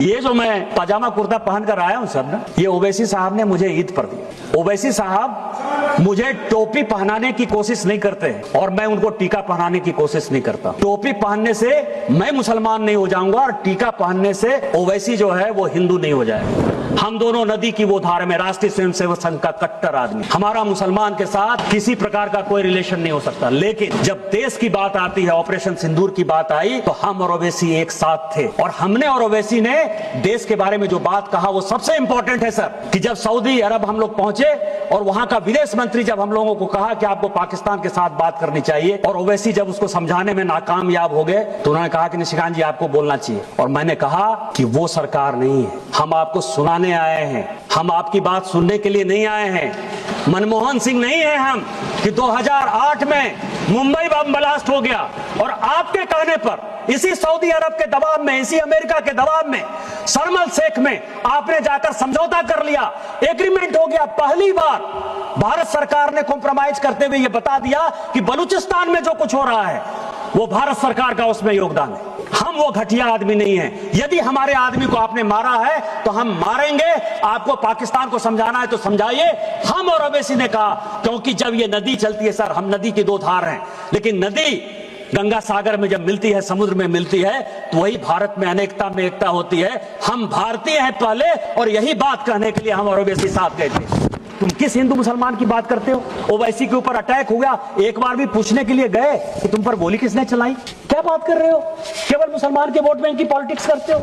ये जो मैं पजामा कुर्ता पहन कर आया हूं सब ना, ये ओवैसी साहब ने मुझे ईद पर दिया। ओवैसी साहब मुझे टोपी पहनाने की कोशिश नहीं करते और मैं उनको टीका पहनाने की कोशिश नहीं करता। टोपी पहनने से मैं मुसलमान नहीं हो जाऊंगा और टीका पहनने से ओवैसी जो है वो हिंदू नहीं हो जाएगा। हम दोनों नदी की वो धार में, राष्ट्रीय स्वयंसेवक संघ का कट्टर आदमी, हमारा मुसलमान के साथ किसी प्रकार का कोई रिलेशन नहीं हो सकता। लेकिन जब देश की बात आती है, ऑपरेशन सिंदूर की बात आई, तो हम और ओवैसी एक साथ थे और हमने और ओवैसी ने देश के बारे में जो बात कहा वो सबसे इंपॉर्टेंट है सर। कि जब सऊदी अरब हम लोग पहुंचे और वहां का विदेश मंत्री जब हम लोगों को कहा कि आपको पाकिस्तान के साथ बात करनी चाहिए और ओवैसी जब उसको समझाने में नाकामयाब हो गए तो उन्होंने कहा कि निशिकांत जी आपको बोलना चाहिए। और मैंने कहा कि वो सरकार नहीं है, हम आपको सुनाने आए हैं, हम आपकी बात सुनने के लिए नहीं आए हैं। मनमोहन सिंह नहीं है हम कि 2008 में मुंबई बम ब्लास्ट हो गया और आपके कहने पर इसी सऊदी अरब के दबाव में, इसी अमेरिका के दबाव में, शर्म अल शेख में आपने जाकर समझौता कर लिया, एग्रीमेंट हो गया। पहली बार भारत सरकार ने कॉम्प्रोमाइज करते हुए यह बता दिया कि बलूचिस्तान में जो कुछ हो रहा है वो भारत सरकार का उसमें योगदान है। हम वो घटिया आदमी नहीं है। यदि हमारे आदमी को आपने मारा है तो हम मारेंगे। आपको पाकिस्तान को समझाना है तो समझाइए। हम और ओवैसी ने कहा, क्योंकि जब ये नदी चलती है सर, हम नदी की दो धार हैं, लेकिन नदी गंगा सागर में जब मिलती है, समुद्र में मिलती है, तो वही भारत में अनेकता में एकता होती है। हम भारतीय हैं पहले, और यही बात कहने के लिए हम और ओवैसी साथ गए थे। तुम किस हिंदू मुसलमान की बात करते हो? ओवैसी के ऊपर अटैक हो गया, एक बार भी पूछने के लिए गए कि तुम पर गोली किसने चलाई? क्या बात कर रहे हो? केवल मुसलमान के वोट बैंक की पॉलिटिक्स करते हो।